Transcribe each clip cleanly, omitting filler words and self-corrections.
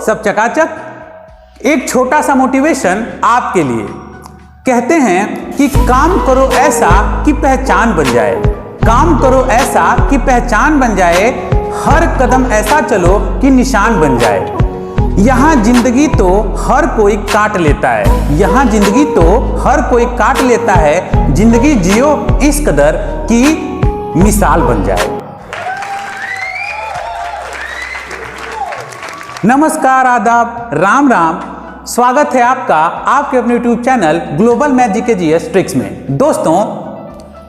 सब चकाचक। एक छोटा सा मोटिवेशन आपके लिए। कहते हैं कि काम करो ऐसा कि पहचान बन जाए, काम करो ऐसा कि पहचान बन जाए, हर कदम ऐसा चलो कि निशान बन जाए। यहाँ जिंदगी तो हर कोई काट लेता है, यहाँ जिंदगी तो हर कोई काट लेता है, जिंदगी जियो इस कदर कि मिसाल बन जाए। नमस्कार, आदाब, राम राम। स्वागत है आपका आपके अपने YouTube channel global math GK GS tricks में। दोस्तों,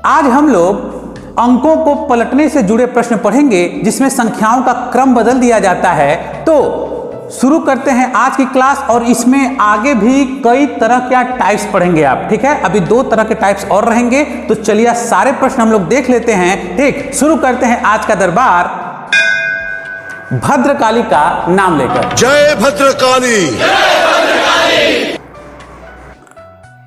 आज हम लोग अंकों को पलटने से जुड़े प्रश्न पढ़ेंगे जिसमें संख्याओं का क्रम बदल दिया जाता है। तो शुरू करते हैं आज की क्लास, और इसमें आगे भी कई तरह के टाइप्स पढ़ेंगे आप, ठीक है। अभी 2 तरह के टाइप्स और रहेंगे, तो चलिए सारे प्रश्न हम लोग देख लेते हैं। ठीक, शुरू करते हैं आज का दरबार भद्रकाली का नाम लेकर। जय भद्रकाली।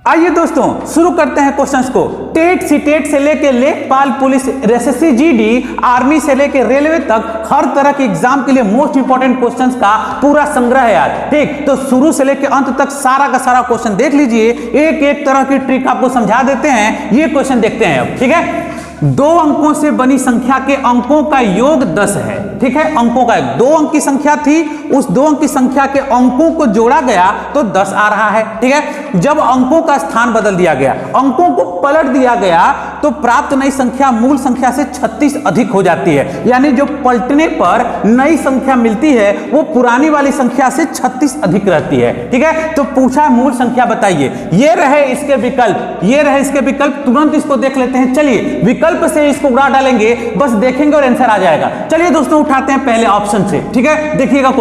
आइए दोस्तों, शुरू करते हैं क्वेश्चंस को। टेट सीटेट से लेके लेखपाल पुलिस, एसएससी जीडी, आर्मी से लेके रेलवे तक हर तरह के एग्जाम के लिए मोस्ट इंपोर्टेंट क्वेश्चंस का पूरा संग्रह है आज। ठीक, तो शुरू से लेके अंत तक सारा का सारा क्वेश्चन देख लीजिए। एक एक तरह की ट्रिक आपको समझा देते हैं। ये क्वेश्चन देखते हैं अब, ठीक है। 2 अंकों से बनी संख्या के अंकों का योग 10 है, ठीक है। अंकों का 2 अंक की संख्या थी, उस 2 अंक की संख्या के अंकों को जोड़ा गया तो 10 आ रहा है, ठीक है। जब अंकों का स्थान बदल दिया गया, अंकों को पलट दिया गया, तो प्राप्त नई संख्या मूल संख्या से 36 अधिक हो जाती है। यानी जो पलटने पर नई संख्या मिलती है वो पुरानी वाली संख्या से 36 अधिक रहती है, ठीक है। तो पूछा मूल संख्या बताइए। ये रहे इसके विकल्प, ये रहे इसके विकल्प। तुरंत इसको देख लेते हैं। चलिए विकल्प से इसको उड़ा डालेंगे, बस देखेंगे और आंसर आ जाएगा। चलिए दोस्तों, उठाते हैं पहले ऑप्शन से, ठीक है। देखिएगा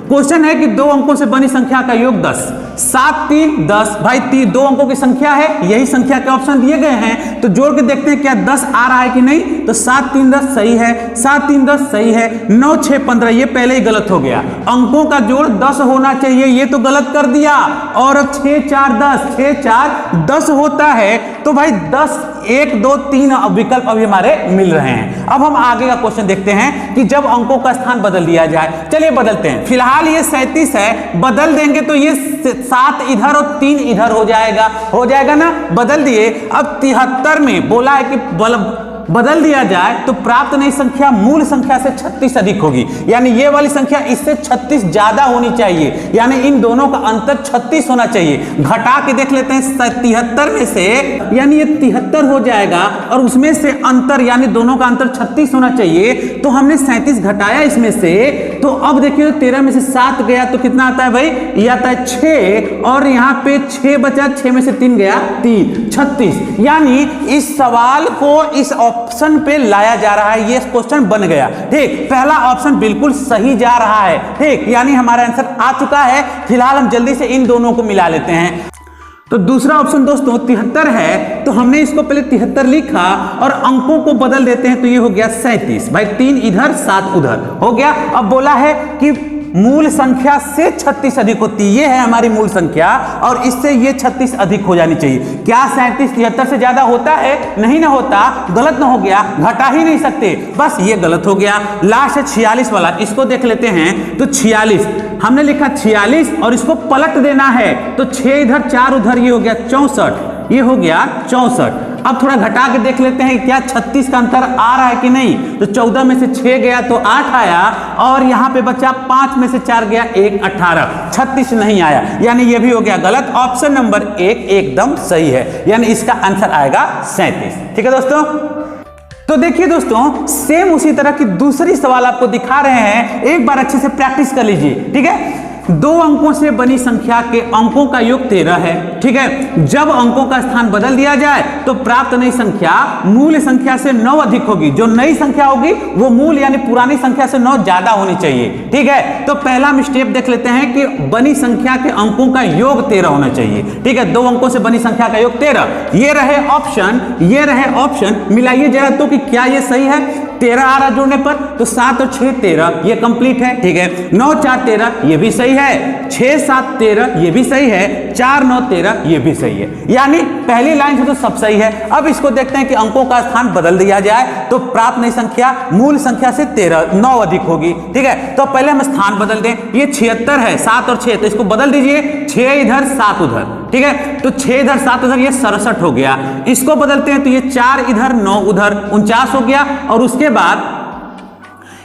क्वेश्चन है कि 2 अंकों से बनी संख्या का योग 10, 7 3 10। भाई 2 अंकों की संख्या है, यही संख्या के ऑप्शन दिए गए हैं, तो जोड़ के देखते हैं क्या 10 आ रहा है कि नहीं। तो 7 3 10 सही है, 7 3 10 सही है। 9 6 15 ये पहले ही गलत हो गया। अंकों का जोड़ 10 होना चाहिए, ये तो गलत कर दिया। और 6 4 10, 6 4 10 होता है। तो भाई 10 1 2 3 विकल्प अभी हमारे मिल रहे हैं। अब हम आगे का क्वेश्चन देखते हैं कि जब अंकों का स्थान बदल दिया जाए। चलिए बदलते हैं। फिलहाल ये 37 है, बदल देंगे तो ये 7 इधर और 3 इधर हो जाएगा ना। बदल दिए। अब 73 में बोला है कि बदल दिया जाए तो प्राप्त नई संख्या मूल संख्या से 36 अधिक होगी। यानी ये वाली संख्या इससे 36 ज्यादा होनी चाहिए, यानी इन दोनों का अंतर 36 होना चाहिए। घटा के देख लेते हैं 73 में से, यानी ये 73 हो जाएगा, और उसमें से अंतर यानी दोनों का अंतर 36 होना चाहिए। तो हमने 37 घटाया इसमें से, तो अब देखिए 13 में से 7 गया तो कितना आता है भाई, ये आता है 6, और यहाँ पे 6 बचा, 6 में से 3 गया 3, 36। यानी इस सवाल को इस ऑप्शन पे लाया जा रहा है, ये क्वेश्चन बन गया। ठीक, पहला ऑप्शन बिल्कुल सही जा रहा है। ठीक, यानी हमारा आंसर आ चुका है। फिलहाल हम जल्दी से इन दोनों को मिला लेते हैं। तो दूसरा ऑप्शन दोस्तों 73 है, तो हमने इसको पहले 73 लिखा और अंकों को बदल देते हैं, तो ये हो गया 37। भाई 3 इधर 7 उधर हो गया। अब बोला है कि मूल संख्या से 36 अधिक होती है, ये है हमारी मूल संख्या, और इससे ये 36 अधिक हो जानी चाहिए। क्या 37 73 से ज्यादा होता है? नहीं ना होता, गलत ना हो गया, घटा ही नहीं सकते, बस ये गलत हो गया। लास्ट है 46 वाला, इसको देख लेते हैं। तो 46 हमने लिखा 46 और इसको पलट देना है, तो 6 इधर 4 उधर, ये हो गया 64, ये हो गया 64। अब थोड़ा घटा के देख लेते हैं क्या 36 का अंतर आ रहा है कि नहीं। तो 14 में से 6 गया तो 8 आया, और यहाँ पे बचा 5 में से 4 गया 1 18, 36 नहीं आया, यानी ये भी हो गया गलत। ऑप्शन नंबर 1 एकदम सही है, यानी इसका आंसर आएगा 37। ठीक है दोस्तों। तो देखिए दोस्तों, सेम उसी तरह की दूसरी सवाल आपको दिखा रहे हैं, एक बार अच्छे से प्रैक्टिस कर लीजिए, ठीक है। 2 अंकों से बनी संख्या के अंकों का योग 13 है, ठीक है। जब अंकों का स्थान बदल दिया जाए तो प्राप्त नई संख्या मूल संख्या से 9 अधिक होगी। जो नई संख्या होगी वो मूल यानी पुरानी संख्या से 9 ज्यादा होनी चाहिए, ठीक है। तो पहला हम स्टेप देख लेते हैं कि बनी संख्या के अंकों का योग 13 होना चाहिए, ठीक है। 2 अंकों से बनी संख्या का योग 13, ये रहे ऑप्शन, ये रहे ऑप्शन। मिलाइए जरा तो कि क्या ये सही है। 13 आ रहा जोड़ने पर, तो 7 और 6 13, ये कंप्लीट है, ठीक है। 9 4 13, ये भी सही है। 6 7 13, ये भी सही है। 4 9 13, ये भी सही है। यानी पहली लाइन से तो सब सही है। अब इसको देखते हैं कि अंकों का स्थान बदल दिया जाए तो प्राप्त नई संख्या मूल संख्या से 9 अधिक होगी। ठीक है, तो पहले हम स्थान बदल दें। ये 76 है, 7 और 6, तो इसको बदल दीजिए, 6 इधर 7 उधर। ठीक है, तो 6 इधर 7 उधर, ये 67 हो गया। इसको बदलते हैं तो ये 4 इधर 9 उधर, 49 हो गया। और उसके बाद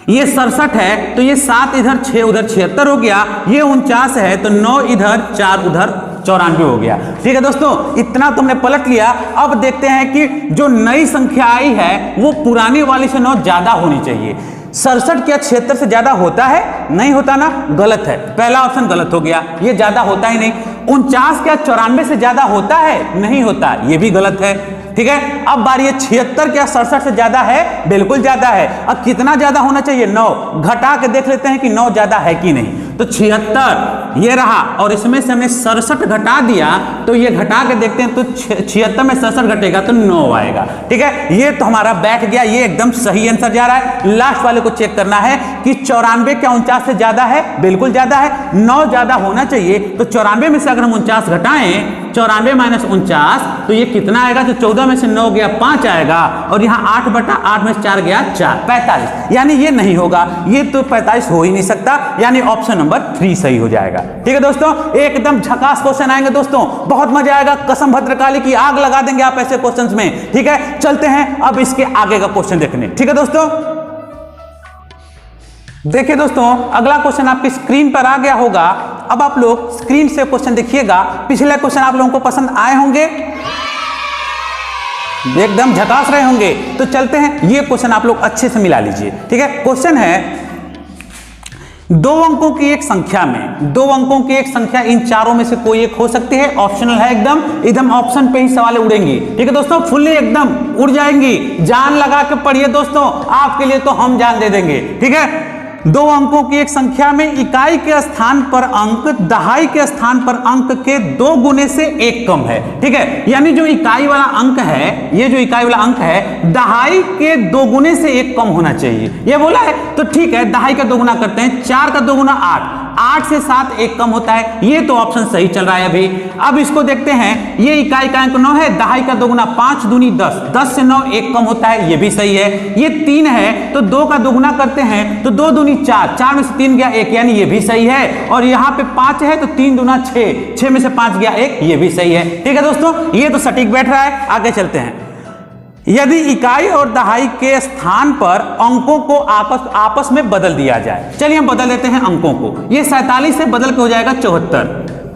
ये 67 है तो ये 7 इधर 6 उधर, 76 हो गया। ये 49 है तो 9 इधर 4 उधर, 94 हो गया। ठीक है दोस्तों, इतना तुमने पलट लिया। अब देखते हैं कि जो नई संख्या आई है वो पुरानी वाली से 9 ज्यादा होनी चाहिए। 67 क्या 76 से ज्यादा होता है? नहीं होता ना, गलत है, पहला ऑप्शन गलत हो गया, ये ज्यादा होता ही नहीं। 49 क्या 94 से ज्यादा होता है? नहीं होता, ये भी गलत है। ठीक है, अब बारी है 76 क्या 67 से ज्यादा है? बिल्कुल ज्यादा है। अब कितना ज्यादा होना चाहिए? 9। घटा के देख लेते हैं कि 9 ज्यादा है कि नहीं। तो 76 ये रहा और इसमें से हमने 67 घटा दिया, तो ये घटा के देखते हैं तो 76 में 67 घटेगा तो 9 आएगा। ठीक है, ये तो हमारा बैठ गया, ये एकदम सही आंसर जा रहा है। लास्ट वाले को चेक करना है कि 94 क्या 49 से ज्यादा है? बिल्कुल ज्यादा है, 9 ज्यादा होना चाहिए। तो 94 में से अगर हम 49 घटाएं, 94 माइनस 49, तो ये कितना आएगा? तो 14 में से 9 गया 5 आएगा, और यहाँ 8/8 में से 4 गया 4, 45। यानी ये नहीं होगा, ये तो 45 हो ही नहीं सकता, यानी ऑप्शन नंबर 3 सही हो जाएगा। ठीक है दोस्तों, एकदम झकास क्वेश्चन आएंगे दोस्तों, बहुत मजा आएगा, कसम भद्रकाली की आग लगा देंगे आप ऐसे क्वेश्चंस में। ठीक है, चलते हैं अब इसके आगे का क्वेश्चन देखने। ठीक है दोस्तों, देखिए दोस्तों, अगला क्वेश्चन आपकी स्क्रीन पर आ गया होगा। अब आप लोग स्क्रीन से क्वेश्चन देखिएगा। पिछले क्वेश्चन आप लोगों को पसंद आए होंगे, एकदम झकास रहे होंगे। तो चलते हैं, ये क्वेश्चन आप लोग अच्छे से मिला लीजिए। ठीक है, क्वेश्चन है 2 अंकों की एक संख्या में, 2 अंकों की एक संख्या इन चारों में से कोई एक हो सकती है। ऑप्शनल है, एकदम ऑप्शन पे ही सवाल उड़ेंगी। ठीक है दोस्तों, फुल्ली एकदम उड़ जाएंगी। जान लगा के पढ़िए दोस्तों, आपके लिए तो हम जान दे देंगे। ठीक है, 2 अंकों की एक संख्या में इकाई के स्थान पर अंक दहाई के स्थान पर अंक के 2 गुने से 1 कम है। ठीक है, यानी जो इकाई वाला अंक है, ये जो इकाई वाला अंक है, दहाई के 2 गुने से 1 कम होना चाहिए, ये बोला है। तो ठीक है, दहाई का 2 गुना करते हैं, 4 का 2 गुना 8, 8 से 7 1 कम होता है, ये तो ऑप्शन सही चल रहा है अभी। अब इसको देखते हैं, ये इकाई का अंक 9 है, दहाई का 2 गुना 5 दूनी 10, 10 से 9 1 कम होता है, ये भी सही है। ये 3 है तो 2 का 2 गुना करते हैं तो 2 दूनी 4, 4 में से 3 गया 1, यानी ये भी सही है। और यहाँ पे 5 है तो 3 दूना 6, 6 में से 5 गया 1, ये भी सही है। ठीक है दोस्तों, ये तो सटीक बैठ रहा है। आगे चलते हैं, यदि इकाई और दहाई के स्थान पर अंकों को आपस में बदल दिया जाए। चलिए हम बदल देते हैं अंकों को। ये 47 से बदल के हो जाएगा 74,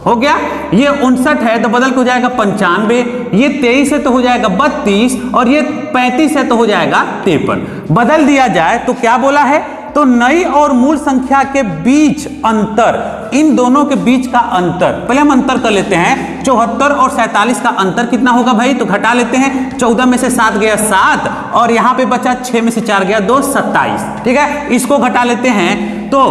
हो गया। ये 59 है तो बदल के हो जाएगा 95, ये 23 है तो हो जाएगा 32, और ये 35 है तो हो जाएगा 53। बदल दिया जाए तो क्या बोला है? तो नई और मूल संख्या के बीच अंतर, इन दोनों के बीच का अंतर, पहले हम अंतर कर लेते हैं। 74 और 47 का अंतर कितना होगा भाई? तो घटा लेते हैं, 14 में से 7 गया 7, और यहां पे बचा 6 में से 4 गया 2, 27। ठीक है, इसको घटा लेते हैं तो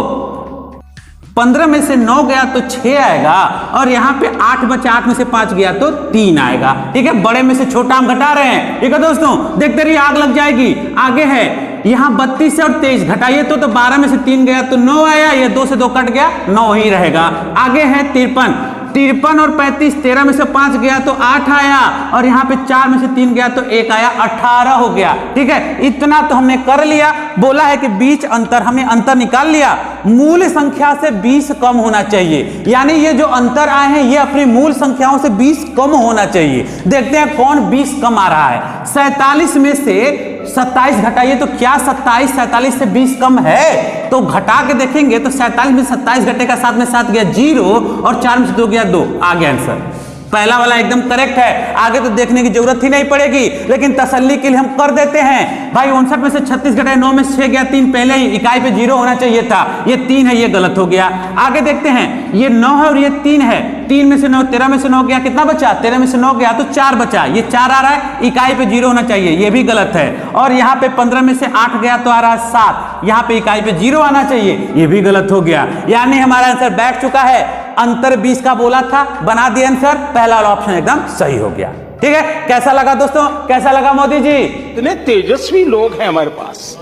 15 में से 9 गया तो 6 आएगा, और यहाँ पे 8 बचा, 8 में से 5 गया तो 3 आएगा। ठीक है, बड़े में से छोटा हम घटा रहे हैं। ठीक है दोस्तों, देखते रहिए, आग लग जाएगी। आगे है यहाँ 32 से और 23 घटाइए तो 12 में से 3 गया तो 9 आया, ये 2 से 2 कट गया, 9 ही रहेगा। आगे है 53 और 35, 13 में से 5 गया तो 8 आया, और यहाँ पे 4 में से 3 गया तो 1 आया, 18 हो गया। ठीक है, इतना तो हमने कर लिया। बोला है कि बीच अंतर, हमने अंतर निकाल लिया, मूल संख्या से 20 कम होना चाहिए, यानी ये जो अंतर आए हैं ये अपनी मूल संख्याओं से 20 कम होना चाहिए। देखते हैं कौन 20 कम आ रहा है। 47 में से 27 घटाइए तो क्या 47 से 20 कम है? तो घटा के देखेंगे तो 47 में 27 घटेगा, 7 में 7 गया 0, और 4 में से 2 गया 2, आ गया आंसर। पहला वाला एकदम करेक्ट है, आगे तो देखने की जरूरत ही नहीं पड़ेगी, लेकिन तसल्ली के लिए हम कर देते हैं। भाई 59 में से 36 घटाए, 9 में से 6 गया 3, पहले ही इकाई पे 0 होना चाहिए था, ये 3 है, ये गलत हो गया। आगे देखते हैं, ये 9 है और ये 3 है, 3 में से 9, 13 में से 9 गया, कितना बचा? 13 में से 9 गया तो 4 बचा, ये 4 आ रहा है, इकाई पे 0 होना चाहिए, ये भी गलत है। और यहाँ पे 15 में से 8 गया तो आ रहा है 7, यहाँ पे इकाई पे 0 आना चाहिए, ये भी गलत हो गया। यानी हमारा आंसर बैठ चुका है, अंतर 20 का बोला था, बना दिया आंसर, पहला वाला ऑप्शन एकदम सही हो गया। ठीक है, कैसा लगा दोस्तों, कैसा लगा मोदी जी? इतने तेजस्वी लोग हैं हमारे पास,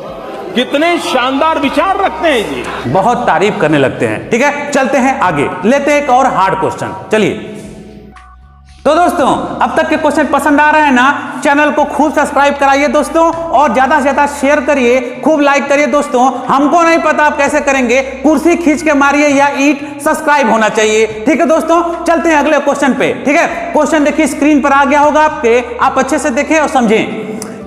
कितने शानदार विचार रखते हैं जी, बहुत तारीफ करने लगते हैं। ठीक है, चलते हैं आगे, लेते हैं एक और हार्ड क्वेश्चन। चलिए, तो दोस्तों अब तक के क्वेश्चन पसंद आ रहे हैं ना, चैनल को खूब सब्सक्राइब कराइए दोस्तों, और ज्यादा से ज्यादा शेयर करिए, खूब लाइक करिए दोस्तों। हमको नहीं पता आप कैसे करेंगे, कुर्सी खींच के मारिए या ईंट, सब्सक्राइब होना चाहिए। ठीक है दोस्तों, चलते हैं अगले क्वेश्चन पे। ठीक है, क्वेश्चन देखिए स्क्रीन पर आ गया होगा आपके, आप अच्छे से देखें और समझें।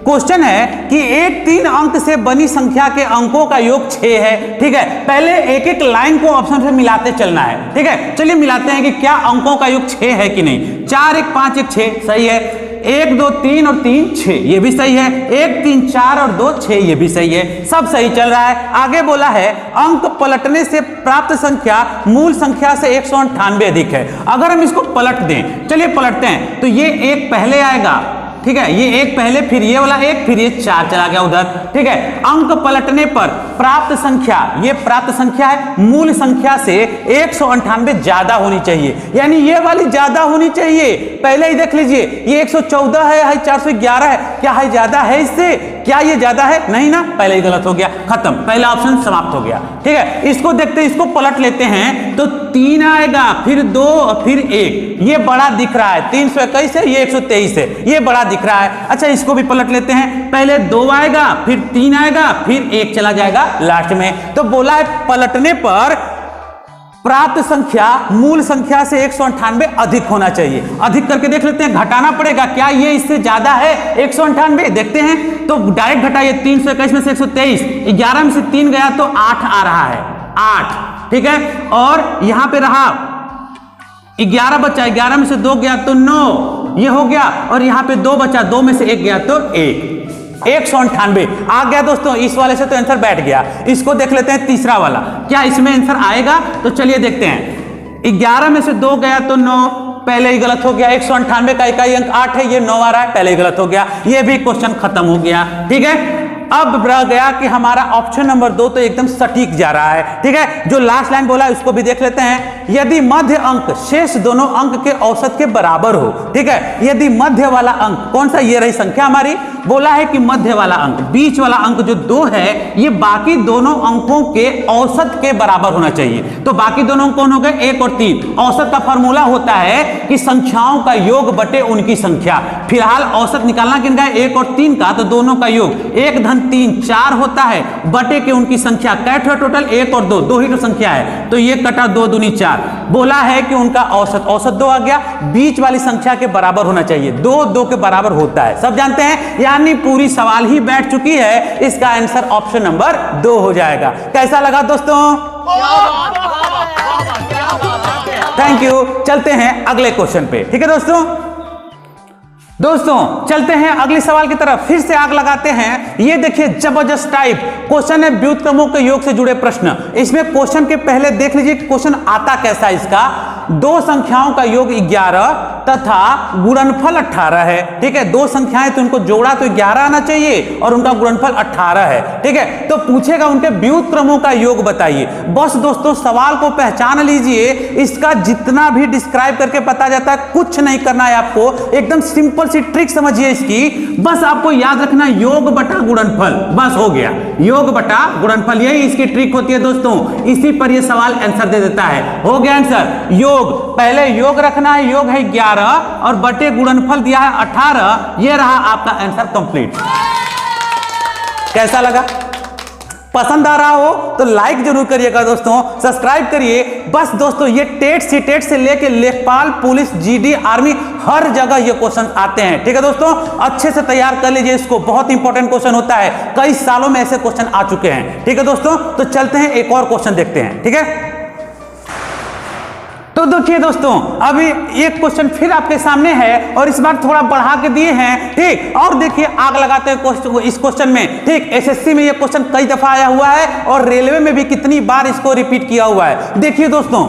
क्वेश्चन है कि एक 3 अंक से बनी संख्या के अंकों का योग 6 है। ठीक है, पहले एक एक लाइन को ऑप्शन से मिलाते चलना है। ठीक है, चलिए मिलाते हैं कि क्या अंकों का योग 6 है कि नहीं। 4 1 5 1 6 सही है, 1 2 3 और 3 6 ये भी सही है, 1 3 4 और 2 6 ये भी सही है, सब सही चल रहा है। आगे बोला है अंक पलटने से प्राप्त संख्या मूल संख्या से 198 अधिक है। अगर हम इसको पलट दें, चलिए पलटते हैं, तो ये एक पहले आएगा। ठीक है, ये एक पहले, फिर ये वाला एक, फिर ये 4 चला गया उधर। ठीक है, अंक पलटने पर प्राप्त संख्या, ये प्राप्त संख्या है, मूल संख्या से 198 ज्यादा होनी चाहिए, यानी ये वाली ज्यादा होनी चाहिए। पहले ही देख लीजिए, ये 114 है 411 है, क्या है ज्यादा है इससे? क्या ये ज्यादा है? नहीं ना, पहले ही गलत हो गया, खत्म, पहला ऑप्शन समाप्त हो गया। ठीक है, इसको देखते हैं, इसको पलट लेते हैं, तो 3 आएगा, फिर 2 और फिर 1, ये बड़ा दिख रहा है, 321 है, ये 123 है, ये बड़ा दिख रहा है। अच्छा, इसको भी पलट लेते हैं, पहले 2 आएगा, फिर 3 आएगा, फिर 1 चला जाएगा लास्ट में। तो बोला है पलटने पर प्राप्त संख्या मूल संख्या से 198 अधिक होना चाहिए। अधिक करके देख लेते हैं, घटाना पड़ेगा, क्या ये इससे ज्यादा है 198? देखते हैं, तो डायरेक्ट घटाइए, 321 में से 123, 11 में से 3 गया तो 8 आ रहा है, 8। ठीक है, और यहां पे रहा 11 बचा, 11 में से 2 गया तो 9, ये हो गया, और यहां पे 2 बचा, 2 में से 1 गया तो 1, 198 आ गया दोस्तों। इस वाले से तो आंसर बैठ गया। इसको देख लेते हैं तीसरा वाला, क्या इसमें आंसर आएगा? तो चलिए देखते हैं, 11 में से 2 गया तो 9, पहले ही गलत हो गया। 198 का इकाई अंक 8 है, ये 9 आ रहा है, पहले ही गलत हो गया, ये भी क्वेश्चन खत्म हो गया। ठीक है, अब रह गया कि हमारा ऑप्शन नंबर 2 तो एकदम सटीक जा रहा है। ठीक है, जो लास्ट लाइन बोला उसको भी देख लेते हैं, यदि मध्य अंक शेष दोनों अंक के औसत के बराबर हो। ठीक है, यदि मध्य वाला अंक कौन सा, ये रही संख्या हमारी, बोला है कि मध्य वाला अंक, बीच वाला अंक जो 2 है, ये बाकी दोनों अंकों के औसत के बराबर होना चाहिए। तो बाकी दोनों कौन हो गए, 1 और 3। औसत का फॉर्मूला होता है कि संख्याओं का योग बटे उनकी संख्या। फिलहाल औसत निकालना किनका है, 1 और 3 का, तो दोनों का योग 1 धन 3 4 होता है, बटे के उनकी संख्या। कैट है टोटल 1 और 2, 2 ही तो संख्या है, तो ये कटा 2 दूनी 4। बोला है कि उनका औसत, औसत 2 आ गया, बीच वाली संख्या के बराबर होना चाहिए, 2 2 के बराबर होता है, सब जानते हैं, यानी पूरी सवाल ही बैठ चुकी है। इसका आंसर ऑप्शन नंबर 2 हो जाएगा। कैसा लगा दोस्तों? Thank you. चलते हैं अगले क्वेश्चन पे। ठीक है दोस्तों चलते हैं अगले सवाल की तरफ, फिर से आग लगाते हैं। ये देखिए जबरदस्त टाइप क्वेश्चन है, व्युत्क्रमों के योग से जुड़े प्रश्न। इसमें क्वेश्चन के पहले देख लीजिए क्वेश्चन आता कैसा है इसका। 2 संख्याओं का योग 11 तथा गुणनफल 18 है। ठीक है, 2 संख्याएं तो उनको जोड़ा तो 11 आना चाहिए और उनका गुणनफल 18 है। ठीक है, तो पूछेगा उनके व्युत्क्रमों का योग बताइए। बस दोस्तों सवाल को पहचान लीजिए, इसका जितना भी डिस्क्राइब करके पता जाता है, कुछ नहीं करना है आपको, एकदम सिंपल सी ट्रिक समझिए इसकी। बस आपको याद रखना योग बटा गुणनफल, बस हो गया, योग बटा गुणनफल, यही इसकी ट्रिक होती है दोस्तों। इसी पर यह सवाल आंसर दे देता है। हो गया आंसर, योग, पहले योग रखना है, योग है 11 और बटे गुणनफल दिया है 18, यह रहा आपका आंसर कंप्लीट। कैसा लगा? पसंद आ रहा हो तो लाइक जरूर करिएगा दोस्तों, सब्सक्राइब करिए। बस दोस्तों ये टेट सीटेट से लेके लेखपाल, पुलिस, जीडी, आर्मी, हर जगह ये क्वेश्चन आते हैं। ठीक है दोस्तों, अच्छे से तैयार कर लीजिए इसको, बहुत इंपॉर्टेंट क्वेश्चन होता है, कई सालों में ऐसे क्वेश्चन आ चुके हैं। ठीक है दोस्तों, तो चलते हैं एक और क्वेश्चन देखते हैं। ठीक है, तो देखिए दोस्तों अभी एक क्वेश्चन फिर आपके सामने है और इस बार थोड़ा बढ़ा के दिए हैं। ठीक, और देखिए आग लगाते हैं क्वेश्चन इस क्वेश्चन में। ठीक, एसएससी में ये क्वेश्चन कई दफा आया हुआ है और रेलवे में भी कितनी बार इसको रिपीट किया हुआ है। देखिए दोस्तों,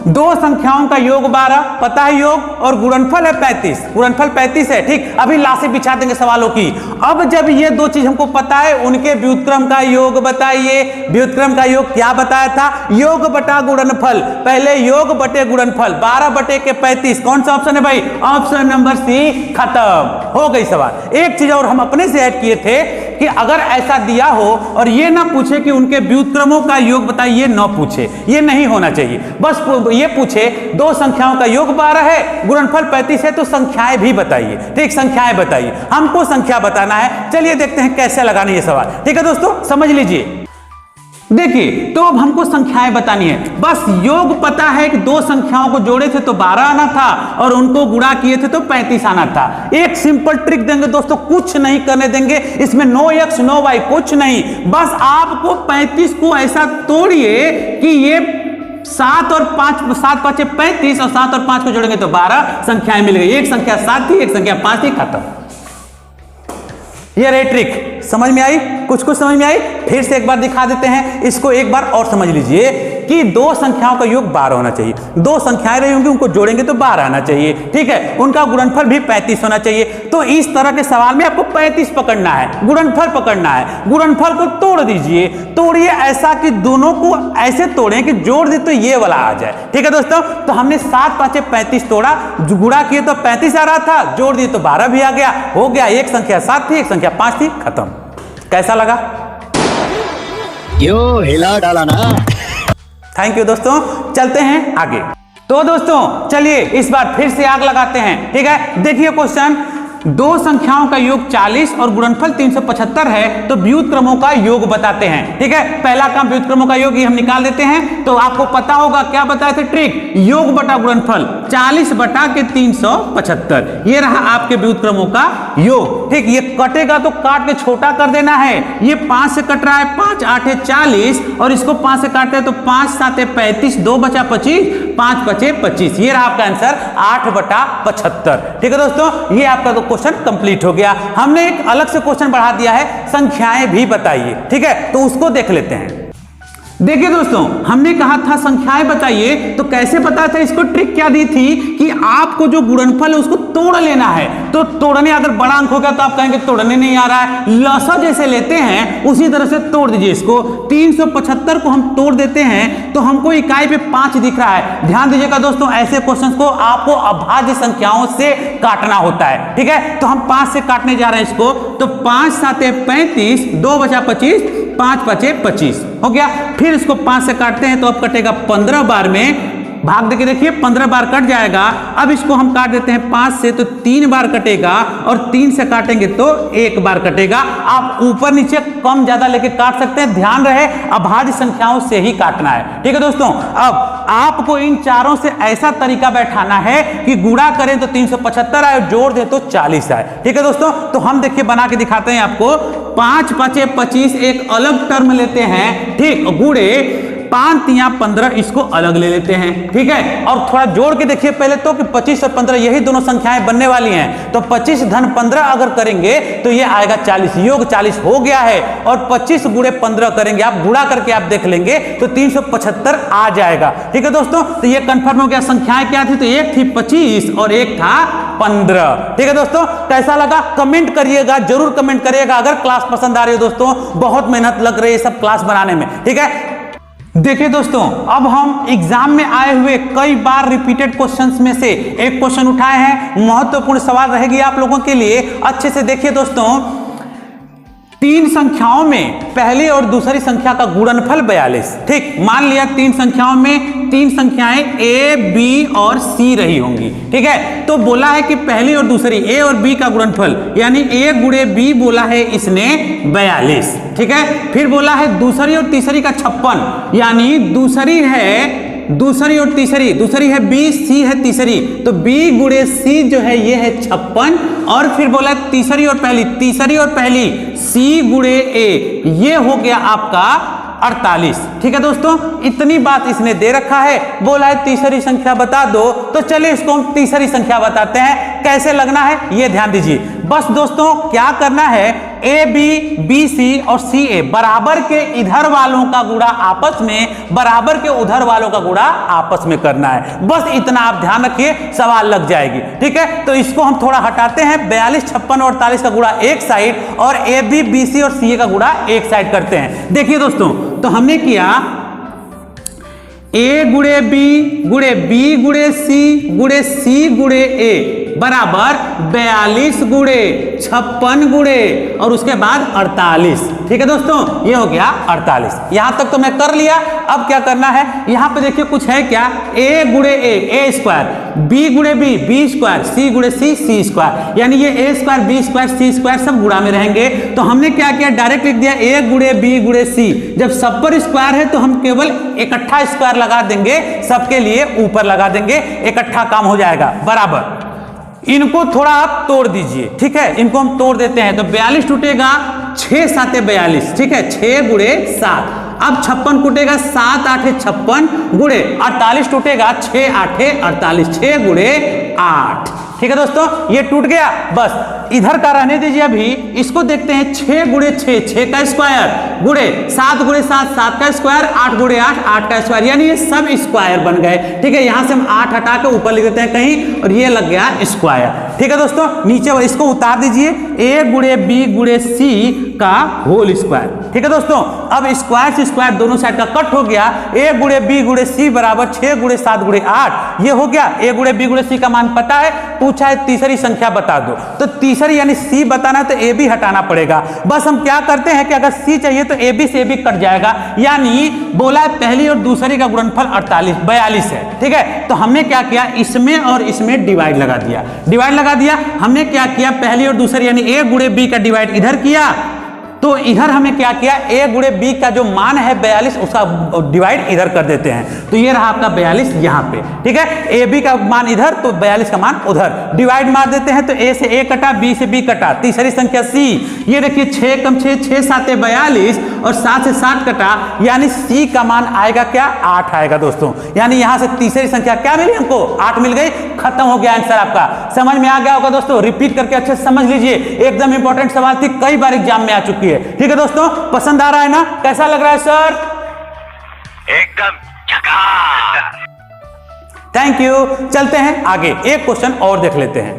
2 संख्याओं का योग 12 पता है योग, और गुणनफल है 35, गुणनफल 35 है। ठीक, अभी लाशें बिछा देंगे सवालों की। अब जब ये 2 चीज हमको पता है, उनके व्युत्क्रम का योग बताइए। व्युत्क्रम का योग क्या बताया था? योग बटा गुणनफल, पहले योग बटे गुणनफल, 12 बटे के 35, कौन सा ऑप्शन है भाई? ऑप्शन नंबर सी, खत्म, हो गई सवाल। एक चीज और हम अपने से ऐड किए थे कि अगर ऐसा दिया हो और ये ना पूछे कि उनके व्युत्क्रमों का योग बताइए, न पूछे, ये नहीं होना चाहिए। बस ये पूछे दो संख्याओं का योग 12 है, गुणनफल 35 है, तो संख्याएं भी बताइए। ठीक, संख्याएं बताइए, हमको संख्या बताना है। चलिए देखते हैं कैसे लगाना ये सवाल। ठीक है दोस्तों, समझ लीजिए। देखिए, तो अब हमको संख्याएं बतानी है। बस योग पता है कि दो संख्याओं को जोड़े थे तो 12 आना था और उनको गुणा किए थे तो 35 आना था। एक सिंपल ट्रिक देंगे दोस्तों, कुछ नहीं करने देंगे इसमें, नो x नो y, कुछ नहीं। बस आपको 35 को ऐसा तोड़िए कि ये 7 और 5, 7 5 35 और 7 और 5 को जोड़ेंगे तो 12 संख्याएं मिल गई। एक संख्या 7 थी, एक संख्या 5 थी, खत्म। ये रही ट्रिक। समझ में आई? कुछ समझ में आई? फिर से एक बार दिखा देते हैं इसको, एक बार और समझ लीजिए कि दो संख्याओं का योग 12 होना चाहिए। दो संख्याएं रही होंगी, उनको जोड़ेंगे तो 12 आना चाहिए। ठीक है, उनका गुणनफल भी 35 होना चाहिए। तो इस तरह के सवाल में आपको 35 पकड़ना है, गुणनफल पकड़ना है। गुणनफल को तोड़ दीजिए, तोड़िए ऐसा कि दोनों को ऐसे तोड़ें कि जोड़ दे तो ये वाला आ जाए। ठीक है दोस्तों, तो हमने 7 5 35 तोड़ा, गुणा किए तो 35 आ रहा था, जोड़ दिए तो 12 भी आ गया, हो गया। एक संख्या 7 थी, एक संख्या 5 थी, खत्म। कैसा लगा? यो हिला डाला ना। थैंक यू दोस्तों, चलते हैं आगे। तो दोस्तों चलिए इस बार फिर से आग लगाते हैं। ठीक है, देखिए क्वेश्चन, दो संख्याओं का योग 40 और गुणनफल 375 है, तो व्युत्क्रमों का योग बताते हैं। ठीक है, पहला काम व्युत्क्रमों का योग, ये हम निकाल देते हैं। तो आपको पता होगा क्या बताए थे ट्रिक, योग बटा गुणनफल 40 बटा के 375, ये रहा आपके व्युत्क्रमों का योग। ठीक, ये कटेगा तो काट के छोटा कर देना है। ये 5 से कट रहा है, 5 8 40, और इसको 5 से काटते हैं तो 5 7 35, 2 बचा 25, 5 बचे 25। ये रहा आपका आंसर 8 बटा 75। ठीक है दोस्तों, ये आपका तो क्वेश्चन कंप्लीट हो गया। हमने एक अलग से क्वेश्चन बढ़ा दिया है, संख्याएं भी बताइए। ठीक है, तो उसको देख लेते हैं। देखिए दोस्तों, हमने कहा था संख्याएं बताइए, तो कैसे पता था? इसको ट्रिक क्या दी थी कि आपको जो गुणनफल है उसको तोड़ लेना है। तो तोड़ने, अगर बड़ा अंक हो गया तो आप कहेंगे तोड़ने नहीं आ रहा है, लसा जैसे लेते हैं उसी तरह से तोड़ दीजिए इसको। 375 को हम तोड़ देते हैं तो हमको इकाई पे 5 दिख रहा है। ध्यान दीजिएगा दोस्तों, ऐसे क्वेश्चंस को आपको अभाज्य संख्याओं से काटना होता है। ठीक है, तो हम 5 से काटने जा रहे हैं इसको, तो 5 7 35, 2 बचा 25, 5 5 25 हो गया। फिर इसको 5 से काटते हैं तो अब कटेगा 15 बार में, भाग देके देखिए 15 बार कट जाएगा। अब इसको हम काट देते हैं 5 से तो 3 बार कटेगा, और 3 से काटेंगे तो 1 बार कटेगा। आप ऊपर नीचे कम ज्यादा लेके काट सकते हैं, ध्यान रहे अभाज्य संख्याओं से ही काटना है। ठीक है दोस्तों, अब आपको इन चारों से ऐसा तरीका बैठाना है कि गुणा करें तो 375 आए, जोड़ दें तो 40 आए। ठीक है दोस्तों, तो हम देखिए बना के दिखाते हैं आपको। 5 5 25 एक अलग टर्म लेते हैं, ठीक, गुणे 5 3 15 इसको अलग ले लेते हैं। ठीक है, और थोड़ा जोड़ के देखिए पहले तो कि 25 और 15 यही दोनों संख्याएं बनने वाली हैं, तो 25 धन 15 अगर करेंगे तो ये आएगा 40, योग 40 हो गया है। और 25 गुणे 15 करेंगे, आप गुणा करके आप देख लेंगे तो 375 आ जाएगा। ठीक है दोस्तों, तो ये कंफर्म हो गया। संख्याएं क्या थी? तो एक थी 25 और एक था 15। ठीक है दोस्तों, कैसा लगा कमेंट करिएगा, जरूर कमेंट करिएगा। अगर क्लास पसंद आ रही है दोस्तों, बहुत मेहनत लग रही है सब क्लास बनाने में। ठीक है, देखिए दोस्तों, अब हम एग्जाम में आए हुए कई बार रिपीटेड क्वेश्चंस में से एक क्वेश्चन उठाए हैं। महत्वपूर्ण सवाल रहेगी आप लोगों के लिए, अच्छे से देखिए दोस्तों। 3 संख्याओं में पहली और दूसरी संख्या का गुणनफल 42। ठीक, मान लिया 3 संख्याओं में 3 संख्याएं A, B और C रही होंगी। ठीक है, तो बोला है कि पहली और दूसरी A और B का गुणनफल, यानी A गुणे B बोला है इसने 42। ठीक है, फिर बोला है दूसरी और तीसरी का 56, यानी दूसरी और तीसरी, दूसरी है B, C है तीसरी, तो B गुणे C जो है ये है 56। और फिर बोला तीसरी और पहली C गुणे A, ये हो गया आपका 48। ठीक है दोस्तों, इतनी बात इसने दे रखा है, बोला है तीसरी संख्या बता दो, तो चलिए इसको हम तीसरी संख्या बताते हैं। कैसे लगना है ये ध्यान दीजिए। बस दोस्तों क्या करना है, ए बी, बी सी और सी ए बराबर के इधर वालों का गुणा आपस में, बराबर के उधर वालों का गुणा आपस में करना है। बस इतना आप ध्यान रखिए, सवाल लग जाएगी। ठीक है, तो इसको हम थोड़ा हटाते हैं। 42 56 और 48 का गुणा एक साइड, और ए बी, बी सी और सी ए का गुणा एक साइड करते हैं। देखिए दोस्तों, तो हमने किया A गुणे B गुणे B गुणे C गुणे C गुणे A, बराबर 42 गुणे 56 गुणे और उसके बाद 48। ठीक है दोस्तों, ये हो गया 48। यहां तक तो मैं कर लिया। अब क्या करना है, यहां पे देखिए कुछ है क्या, a गुणे ए स्क्वायर, b गुणे बी स्क्वायर, c गुणे सी स्क्वायर, यानी ये a square b square c square सब गुणा में रहेंगे। तो हमने क्या किया, डायरेक्ट लिख दिया a गुणे बी गुणे सी। जब सब पर स्क्वायर है तो हम केवल इकट्ठा स्क्वायर लगा देंगे, सबके लिए ऊपर लगा देंगे, इकट्ठा काम हो जाएगा। बराबर इनको थोड़ा आप तोड़ दीजिए, ठीक है, इनको हम तोड़ देते हैं। तो 42 टूटेगा 6 7 42, ठीक है, 6 गुणे 7। अब 56 टूटेगा 7 8 56 गुणे 48 टूटेगा 6 8 48, 6 गुणे 8। ठीक है दोस्तों, ये टूट गया। बस इधर का रहने दीजिए, अभी इसको देखते हैं। 6 गुणे 6 का स्क्वायर गुणे 7 गुणे 7 का स्क्वायर, 8 गुणे 8 का स्क्वायर, यानी ये सब स्क्वायर बन गए। ठीक है, यहां से हम 8 हटा के ऊपर लिख देते हैं कहीं, और ये लग गया स्क्वायर। ठीक है दोस्तों, नीचे इसको उतार दीजिए, a गुणे बी गुणे सी का होल स्क्वायर। ठीक है दोस्तों, अब स्क्वायर से स्क्वायर दोनों साइड का कट हो गया। a गुणे बी गुणे सी बराबर 6 गुणे 7 गुणे 8, ये हो गया। a गुणे बी गुणे सी का मान पता है, पूछा है तीसरी संख्या बता दो, तो तीसरी यानी c बताना तो a b हटाना पड़ेगा। बस हम क्या करते हैं कि अगर c चाहिए तो a b से a b कट जाएगा, यानी बोला है पहली और दूसरी का गुणनफल 42 है। ठीक है, तो हमने क्या किया, इसमें और इसमें डिवाइड लगा दिया, हमने क्या किया, पहली और दूसरी यानी a गुणे b का डिवाइड इधर किया, तो इधर हमें क्या किया, a गुणे b का जो मान है 42 उसका डिवाइड इधर कर देते हैं। तो ये रहा आपका 42 यहाँ पे। ठीक है, a b का मान इधर तो 42 का मान उधर, डिवाइड मार देते हैं। तो a से a कटा, b से b कटा, तीसरी संख्या c, ये देखिए 6 कम 6 6 7 42 और 7 से 7 कटा, यानी c का मान आएगा क्या, 8 आएगा दोस्तों। यानी यहां से तीसरी संख्या क्या मिली हमको, 8 मिल गई। खत्म हो गया आंसर आपका। समझ में आ गया होगा दोस्तों, रिपीट करके अच्छे से समझ लीजिए, एकदम इंपॉर्टेंट सवाल थी, कई बार एग्जाम में आ चुकी है। ठीक है दोस्तों, पसंद आ रहा है ना, कैसा लग रहा है सर, एकदम झकास। Thank you. चलते हैं आगे, एक क्वेश्चन और देख लेते हैं।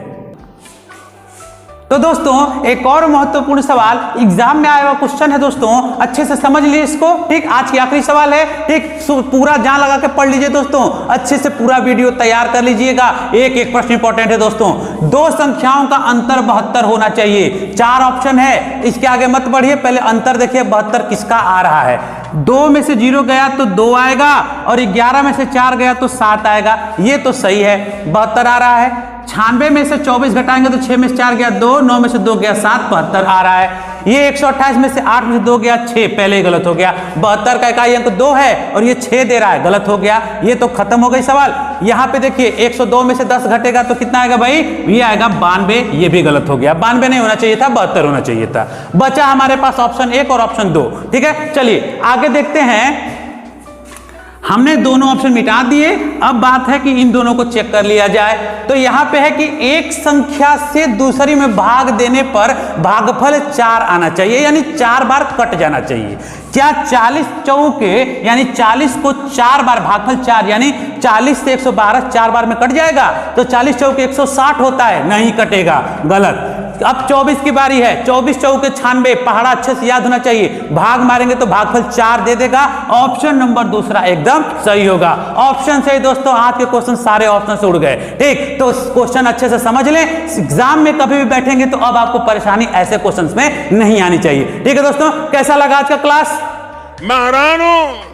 तो दोस्तों एक और महत्वपूर्ण सवाल एग्जाम में आया हुआ क्वेश्चन है दोस्तों, अच्छे से समझ लीजिए इसको। ठीक, आज की आखिरी सवाल है। ठीक, पूरा जान लगा के पढ़ लीजिए दोस्तों, अच्छे से पूरा वीडियो तैयार कर लीजिएगा। एक प्रश्न इंपॉर्टेंट है दोस्तों। दो संख्याओं का अंतर 72 होना चाहिए। 4 ऑप्शन है, इसके आगे मत बढ़िए, पहले अंतर देखिए 72 किसका आ रहा है। 2 में से 0 गया तो 2 आएगा, और 11 में से 4 गया तो 7 आएगा। ये तो सही है, 72 आ रहा है। 96 में से 24 घटाएंगे तो 6 में से 4 गया 2, 9 में से 2 गया 7, 72 आ रहा है। ये 128 में से 8 में से 2 गया 6, पहले ही गलत हो गया। 72 का इकाई अंक 2 है और ये 6 दे रहा है, गलत हो गया। ये तो खत्म हो गई सवाल। यहाँ पे देखिए 102 में से 10 घटेगा तो कितना आएगा भाई, ये आएगा 92, ये भी गलत हो गया। 92 नहीं होना चाहिए था, 72 होना चाहिए था। बचा हमारे पास ऑप्शन 1 और ऑप्शन 2। ठीक है, चलिए आगे देखते हैं। हमने दोनों ऑप्शन मिटा दिए, अब बात है कि इन दोनों को चेक कर लिया जाए। तो यहां पे है कि एक संख्या से दूसरी में भाग देने पर भागफल 4 आना चाहिए, यानी 4 बार कट जाना चाहिए। क्या 40 चौके यानी 40 को 4 बार, भागफल 4 यानी 40 से 112 4 बार में कट जाएगा? तो 40 चौके 160 होता है, नहीं कटेगा, गलत। अब 24 की बारी है, 24 चौके 96, पहाड़ा अच्छे से याद होना चाहिए। भाग मारेंगे तो भागफल 4 दे देगा। ऑप्शन नंबर दूसरा एकदम सही होगा। ऑप्शन सही दोस्तों, आज के क्वेश्चन सारे ऑप्शन से उड़ गए। ठीक, तो क्वेश्चन अच्छे से समझ लें, एग्जाम में कभी भी बैठेंगे तो अब आपको परेशानी ऐसे क्वेश्चन में नहीं आनी चाहिए। ठीक है दोस्तों, कैसा लगा आज का क्लास? महारानो,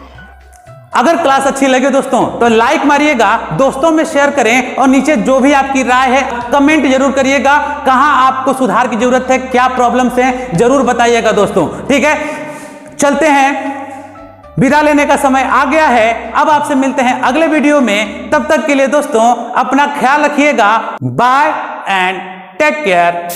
अगर क्लास अच्छी लगे दोस्तों तो लाइक मारिएगा, दोस्तों में शेयर करें, और नीचे जो भी आपकी राय है कमेंट जरूर करिएगा। कहां आपको सुधार की जरूरत है, क्या प्रॉब्लम्स हैं, जरूर बताइएगा दोस्तों। ठीक है, चलते हैं, विदा लेने का समय आ गया है। अब आपसे मिलते हैं अगले वीडियो में, तब तक के लिए दोस्तों अपना ख्याल रखिएगा। Bye and take care.